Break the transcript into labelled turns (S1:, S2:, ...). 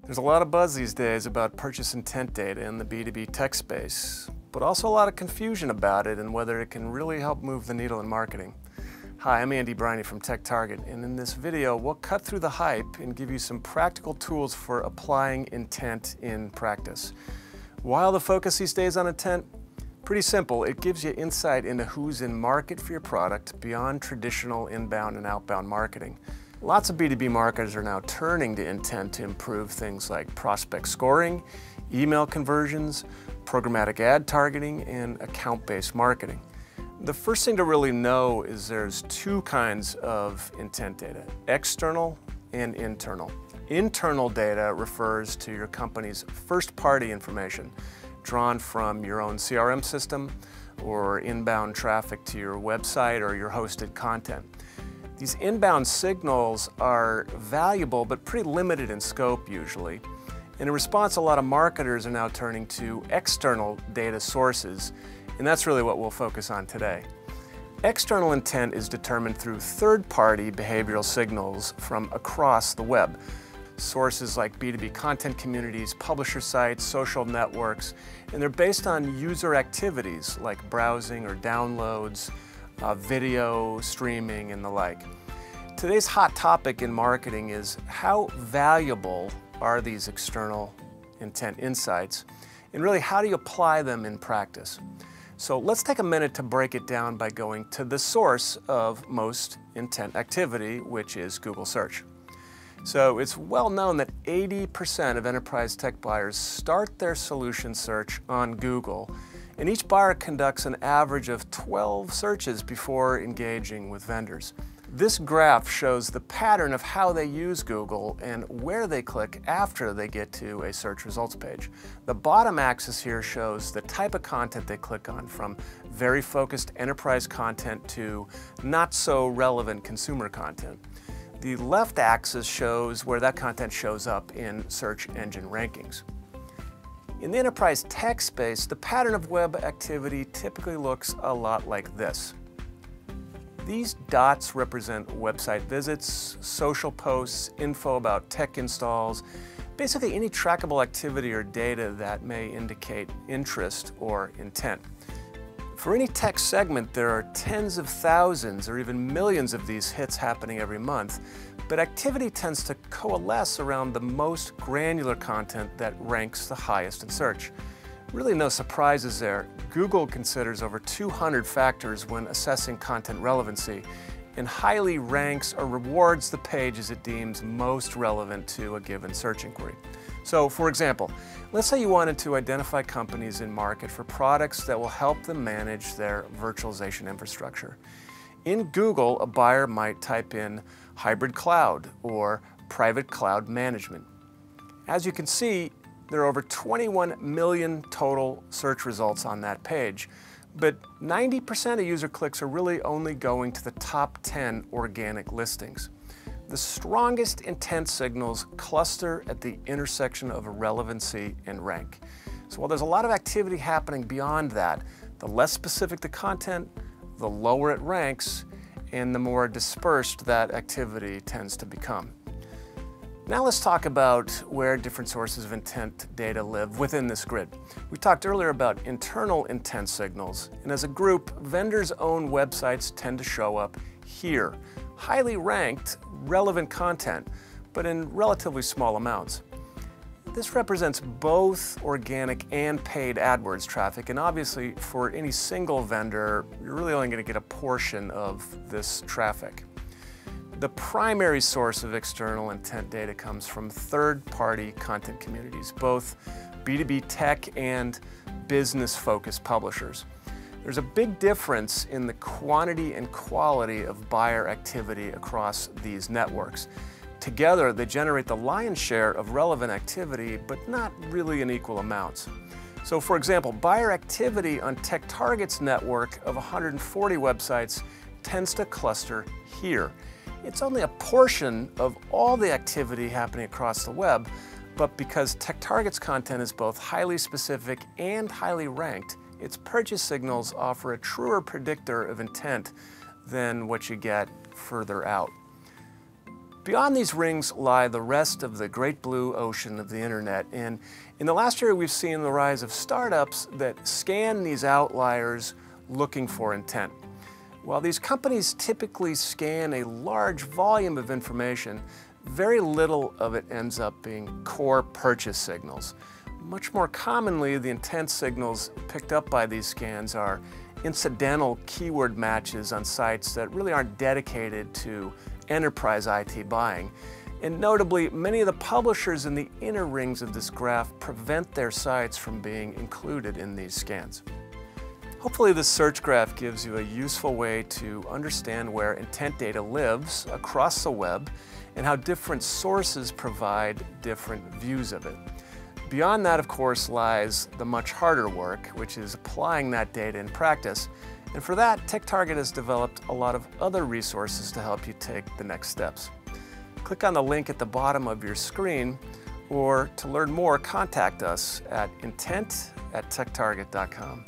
S1: There's a lot of buzz these days about purchase intent data in the B2B tech space, but also a lot of confusion about it and whether it can really help move the needle in marketing. Hi, I'm Andy Briney from TechTarget, and in this video we'll cut through the hype and give you some practical tools for applying intent in practice. While the focus these days on intent, pretty simple. It gives you insight into who's in market for your product beyond traditional inbound and outbound marketing. Lots of B2B marketers are now turning to intent to improve things like prospect scoring, email conversions, programmatic ad targeting, and account-based marketing. The first thing to really know is there's two kinds of intent data, external and internal. Internal data refers to your company's first-party information, drawn from your own CRM system or inbound traffic to your website or your hosted content. These inbound signals are valuable but pretty limited in scope usually. And in response, a lot of marketers are now turning to external data sources, and that's really what we'll focus on today. External intent is determined through third-party behavioral signals from across the web. Sources like B2B content communities, publisher sites, social networks, and they're based on user activities like browsing or downloads, video, streaming, and the like. Today's hot topic in marketing is how valuable are these external intent insights, and really how do you apply them in practice? So let's take a minute to break it down by going to the source of most intent activity, which is Google search. So it's well known that 80% of enterprise tech buyers start their solution search on Google, and each buyer conducts an average of 12 searches before engaging with vendors. This graph shows the pattern of how they use Google and where they click after they get to a search results page. The bottom axis here shows the type of content they click on, from very focused enterprise content to not so relevant consumer content. The left axis shows where that content shows up in search engine rankings. In the enterprise tech space, the pattern of web activity typically looks a lot like this. These dots represent website visits, social posts, info about tech installs, basically any trackable activity or data that may indicate interest or intent. For any tech segment, there are tens of thousands or even millions of these hits happening every month, but activity tends to coalesce around the most granular content that ranks the highest in search. Really no surprises there. Google considers over 200 factors when assessing content relevancy and highly ranks or rewards the pages it deems most relevant to a given search inquiry. So, for example, let's say you wanted to identify companies in market for products that will help them manage their virtualization infrastructure. In Google, a buyer might type in hybrid cloud or private cloud management. As you can see, there are over 21 million total search results on that page, but 90% of user clicks are really only going to the top 10 organic listings. The strongest intent signals cluster at the intersection of relevancy and rank. So while there's a lot of activity happening beyond that, the less specific the content, the lower it ranks, and the more dispersed that activity tends to become. Now let's talk about where different sources of intent data live within this grid. We talked earlier about internal intent signals, and as a group, vendors' own websites tend to show up here. Highly ranked, relevant content, but in relatively small amounts. This represents both organic and paid AdWords traffic, and obviously for any single vendor, you're really only going to get a portion of this traffic. The primary source of external intent data comes from third-party content communities, both B2B tech and business-focused publishers. There's a big difference in the quantity and quality of buyer activity across these networks. Together, they generate the lion's share of relevant activity, but not really in equal amounts. So for example, buyer activity on TechTarget's network of 140 websites tends to cluster here. It's only a portion of all the activity happening across the web, but because TechTarget's content is both highly specific and highly ranked, its purchase signals offer a truer predictor of intent than what you get further out. Beyond these rings lie the rest of the great blue ocean of the internet, and in the last year we've seen the rise of startups that scan these outliers looking for intent. While these companies typically scan a large volume of information, very little of it ends up being core purchase signals. Much more commonly, the intent signals picked up by these scans are incidental keyword matches on sites that really aren't dedicated to enterprise IT buying. And notably, many of the publishers in the inner rings of this graph prevent their sites from being included in these scans. Hopefully this search graph gives you a useful way to understand where intent data lives across the web and how different sources provide different views of it. Beyond that, of course, lies the much harder work, which is applying that data in practice. And for that, TechTarget has developed a lot of other resources to help you take the next steps. Click on the link at the bottom of your screen, or to learn more, contact us at intent@techtarget.com.